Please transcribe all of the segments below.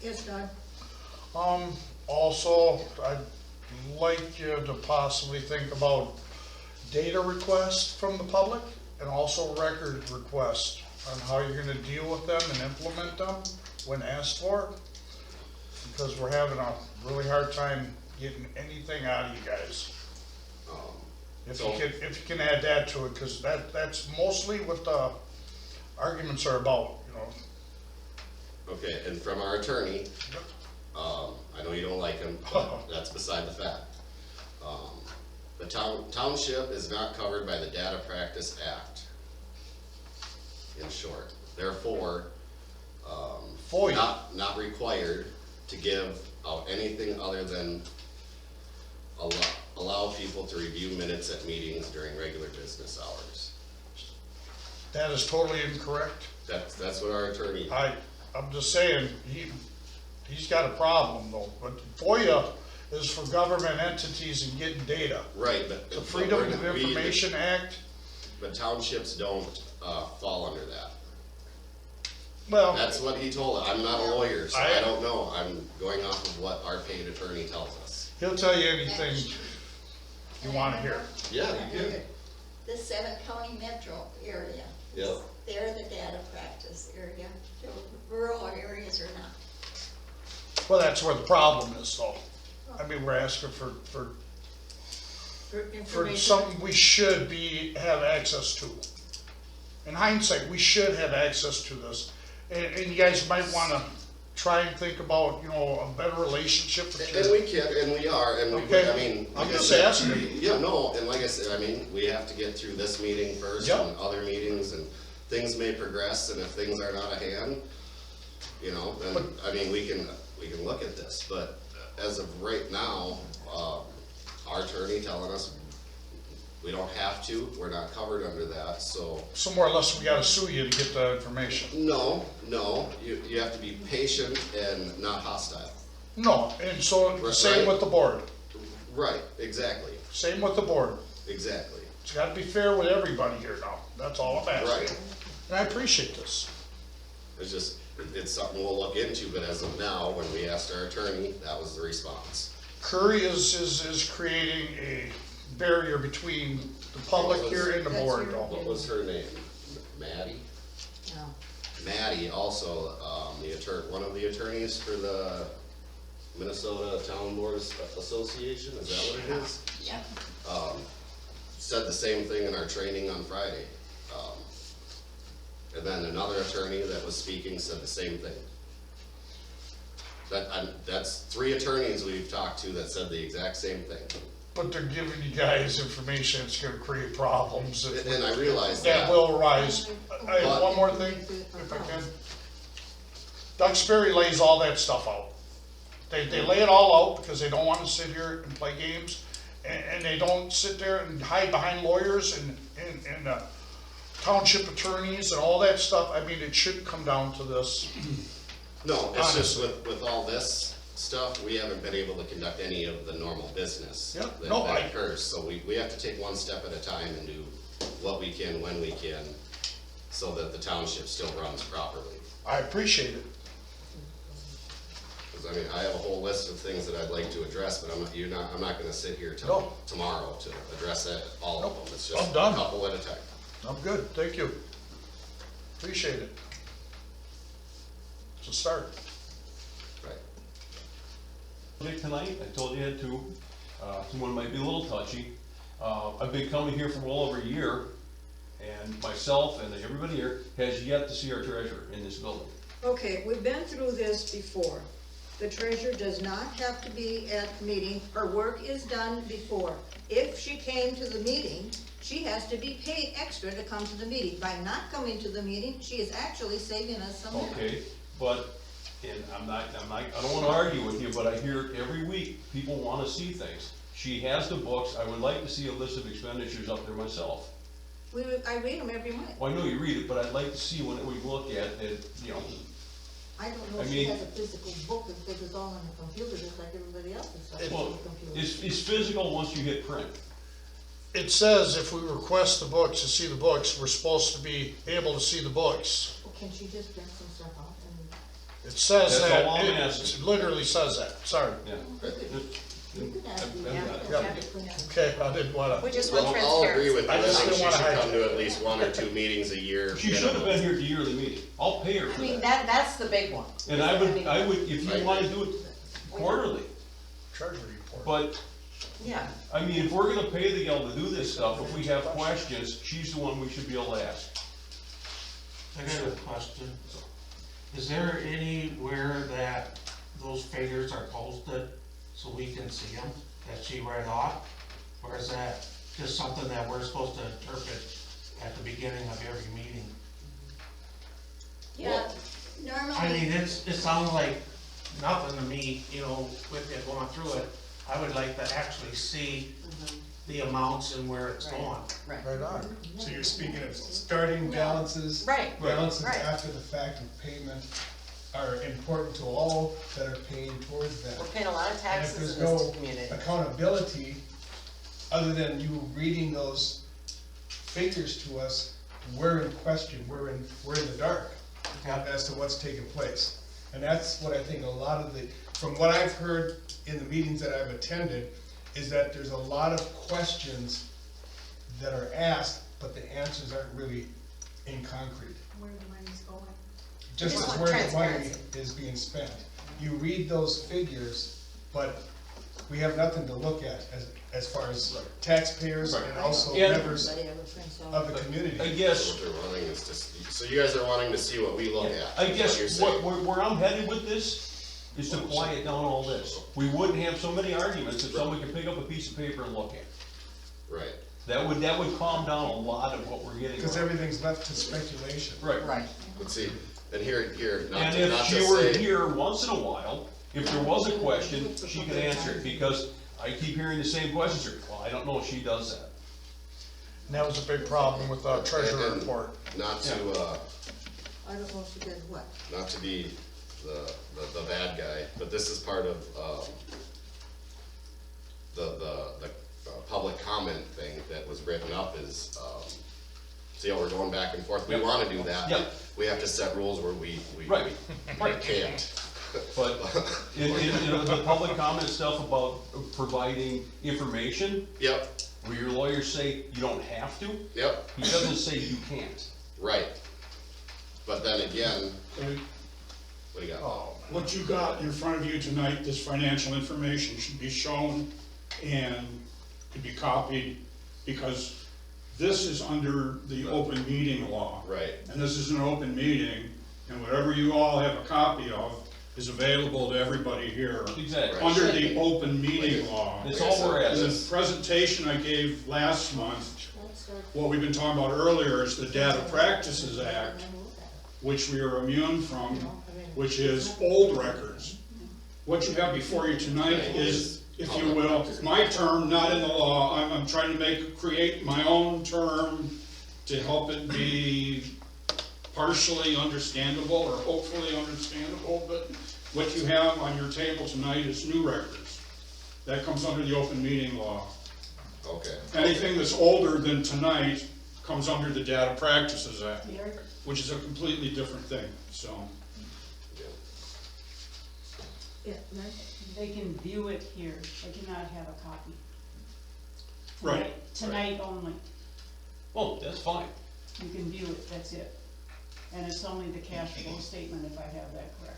Yes, Doug? Also, I'd like you to possibly think about data requests from the public and also record requests on how you're gonna deal with them and implement them when asked for. Because we're having a really hard time getting anything out of you guys. If you can add that to it, because that's mostly what the arguments are about, you know. Okay, and from our attorney, I know you don't like him, but that's beside the fact. The township is not covered by the Data Practice Act, in short. Therefore, FOIA. not required to give out anything other than allow people to review minutes at meetings during regular business hours. That is totally incorrect. That's what our attorney. I'm just saying, he's got a problem though, but FOIA is for government entities and getting data. Right, but. The Freedom of Information Act. But townships don't, fall under that. Well, That's what he told us. I'm not a lawyer, so I don't know. I'm going off of what our paid attorney tells us. he'll tell you anything you want to hear. Yeah, you do. The 7-county metro area. Yep. They're the data practice area. The rural areas are not. Well, that's where the problem is though. I mean, we're asking for information. something we should have access to. In hindsight, we should have access to this. And you guys might wanna try and think about, you know, a better relationship with And your. we can, and we are, and we, Okay. I mean. I'm like I just said, asking. Yeah, no, and like I said, I mean, we have to get through this meeting first Yep. and other meetings, and things may progress, and if things are not at hand, you know, then, I mean, we can look at this, but as of right now, our attorney telling us we don't have to, we're not covered under that, so. So more or less, we gotta sue you to get the information. No, you have to be patient and not hostile. No, and so, same Right. with the board. Right, exactly, Same with the board. exactly. It's gotta be fair with everybody here now. That's all I'm asking. Right. And I appreciate this. It's just, it's something we'll look into, but as of now, when we asked our attorney, that was the response. Couri is creating a barrier between the public here and the That's board your- though. What was her name? Maddie? No. Maddie also, one of the attorneys for the Minnesota Township Association, is that what it is? Yeah. Said the same thing in our training on Friday. And then another attorney that was speaking said the same thing. That's 3 attorneys we've talked to that said the exact same thing. But they're giving you guys information that's gonna create problems. And I realize That that. will arise. I have one more thing, if I can. Duxbury lays all that stuff out. They lay it all out because they don't wanna sit here and play games. And they don't sit there and hide behind lawyers and township attorneys and all that stuff. I mean, it shouldn't come down to this. No, it's just Honestly. with all this stuff, we haven't been able to conduct any of the normal business Yep. that No, occurs. So we have to take one step at a time and do what we can when we can, so that the township still runs properly. I appreciate it. Because I mean, I have a whole list of things that I'd like to address, but I'm not gonna sit here till No. tomorrow to address all of them. It's just I'm a done. couple at a time. I'm good, thank you. Appreciate it. It's a start. Right. Tonight, I told you I had 2. One might be a little touchy. I've been coming here for well over a year, and myself and everybody here has yet to see our treasurer in this building. Okay, we've been through this before. The treasurer does not have to be at the meeting. Her work is done before. If she came to the meeting, she has to be paid extra to come to the meeting. By not coming to the meeting, she is actually saving us some money. Okay, but, and I don't wanna argue with you, but I hear it every week, people wanna see things. She has the books, I would like to see a list of expenditures up there myself. I read them every month. Well, I know you read it, but I'd like to see when we look at it, you know, I don't know I if she mean- has a physical book, if it's all on the computer, just like everybody else's stuff on well, the computer. it's physical once you hit print. It says if we request the books to see the books, we're supposed to be able to see the books. Well, can she just print some stuff out and? It says That's that, all I'm it asking. literally says that, sorry. Yeah. You can ask I've me, got it. Yeah. have to clean up. Okay, I didn't wanna, We just Well, want I'll agree transparency. with you, I I just think didn't she wanna should hide come it. to at least 1 or 2 meetings a year. She should have been here at the yearly meeting. I'll pay her I for mean, that. that's the big one. And I would, if I you wanna agree. do it quarterly, treasury report. but, Yeah. I mean, if we're gonna pay the gal to do this stuff, if we have questions, she's the one we should be able to ask. I got a question. Is there anywhere that those figures are posted so we can see them, that she read off? Or is that just something that we're supposed to interpret at the beginning of every meeting? Yeah, I normally, mean, it sounds like nothing to me, you know, with it going through it. I would like to actually see the amounts and where it's going. Right. Right on. So you're speaking of starting balances? Right. Balances Right. after the fact of payment are important to all that are paying towards that. We're paying a lot of And if taxes there's in this no community. accountability, other than you reading those figures to us, we're in question, we're in the dark Yeah. as to what's taking place. And that's what I think a lot of from what I've heard in the meetings that I've attended, is that there's a lot of questions that are asked, but the answers aren't really in concrete. Where the money's going. Just just as want where the money transparency. is being spent. You read those figures, but we have nothing to look at as far as taxpayers and also And- members Everybody ever thinks so. of the community. I So guess, what they're wanting is to, so you guys are wanting to see what we look at. I is guess you're saying. where I'm headed with this is to quiet down all this. We wouldn't have so many arguments if someone could pick up a piece of paper and look at it. Right, That would calm down a lot of what we're getting. Because everything's left to speculation. Right. Right. but see, and here, not And to, if not she to were say, here once in a while, if there was a question, she could answer it, because I keep hearing the same questions. Well, I don't know if she does that. And that was a big problem with the treasurer And- report. not to, I don't know if she did what. not to be the bad guy, but this is part of, the public comment thing that was written up is, see how we're going back and forth, we Yep. wanna do that, Yep. but we have to set rules where we Right. can't. But in the public comment stuff about providing information, Yep, where your lawyers say you don't have to, yep, he doesn't say you can't. right. But then again, Okay, what do you got? what you got in front of you tonight, this financial information should be shown and could be copied, because this is under the open meeting law. Right, And this is an open meeting, and whatever you all have a copy of is available to everybody here. Exactly. Under the open meeting law. That's all we're In the asking. presentation I gave last month, Let's start. what we've been talking about earlier is the Data Practices Act, which we are immune from, which is old records. What you have before you tonight is, if you will, my term, not in the law, I'm trying to create my own term to help it be partially understandable or hopefully understandable, but what you have on your table tonight is new records. That comes under the open meeting law. okay. Anything that's older than tonight comes under the Data Practices Act, which is a completely different thing, so. Yeah, right. They can view it here, they cannot have a copy. Right. Tonight only, Oh, that's fine. you can view it, that's it. And it's only the cash flow statement if I have that correct.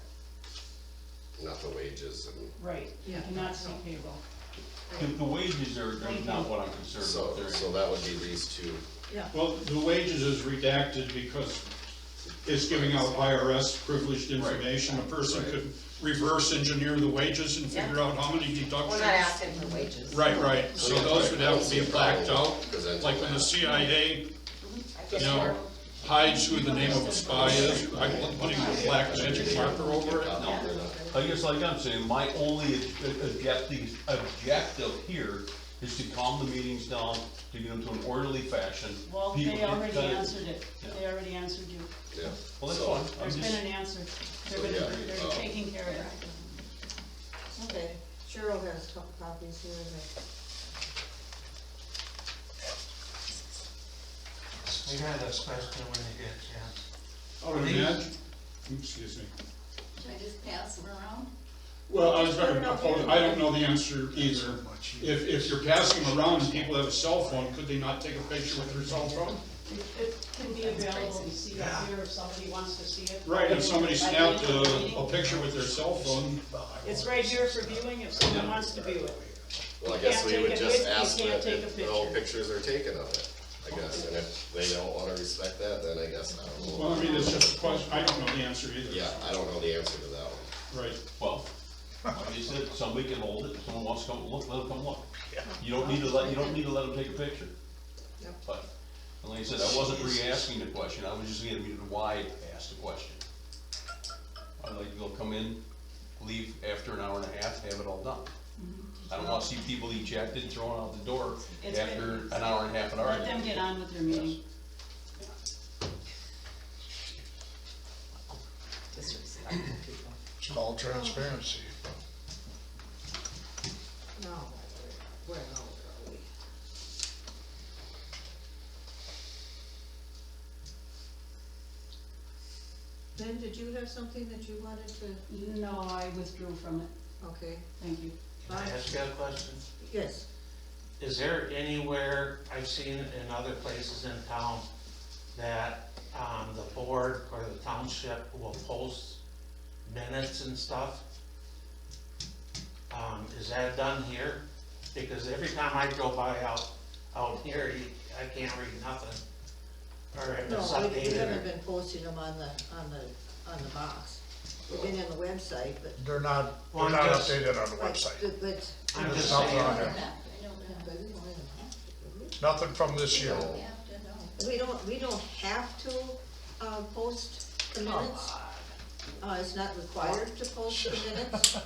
Not the wages and, Right, you Yeah. cannot see payroll. The wages are not what I'm concerned so, about. so that would be these two. Well, the wages is redacted because it's giving out IRS privileged information. A person could reverse engineer the wages and figure out how many deductions. We're not asking for wages. Right, so those would have to be blacked out, Presenting like when the that. CIA, I guess you know, we're- hides who the name of a spy is, by putting a black magic marker over it. I guess like I'm saying, my only objective here is to calm the meetings down, to get them to an orderly fashion. Well, People they get already kinda- answered it, Yeah. they already answered you. Yeah. Well, that's So- fine. There's I'm been just, an answer, So, they're yeah, they're taking care of it. Okay, Cheryl has a couple copies here. I got a question when you get a chance. I would imagine, excuse me, Should I just pass them around? Well, I was gonna propose, I don't know the answer either. If you're passing them around and people have a cell phone, could they not take a picture with their cell phone? It can be available to see up here if somebody wants to see it. Right, if somebody snapped a picture with their cell phone, It's right here for viewing if someone wants to view it. Well, I You guess can't we take would it just with you, ask can't that take a if no picture. pictures are taken of it, I guess, and if they don't wanna respect that, then I guess, I don't know. well, I mean, it's just a question, I don't know the answer either. Yeah, I don't know the answer to that one. Right, Well, like you said, somebody can hold it, if someone wants to come look, let them come look. You don't need to let them take a picture. Yep. But, and like I said, I wasn't re-asking the question, I was just getting to why I asked the question. I'd like to go come in, leave after an hour and a half, have it all done. I don't wanna see people ejected, thrown out the door It's after an hour and a half an Let argument. them get on with their meeting. Disrespectful people. It's called transparency. Now, where are we? Ben, did you have something that you wanted to, No, I withdrew from it, okay, thank you. Can I ask you a question? yes, Is there anywhere, I've seen in other places in town, that, the board or the township will post minutes and stuff? Is that done here? Because every time I go by out here, I can't read nothing. Or if no, it's we updated haven't or, been posting them on the box. We've been in the website, but. They're not Well, I'm just- updated on the website. But. I'm There's just nothing saying. on there. Nothing from this year. We don't have to, post the minutes. It's not required to post the minutes.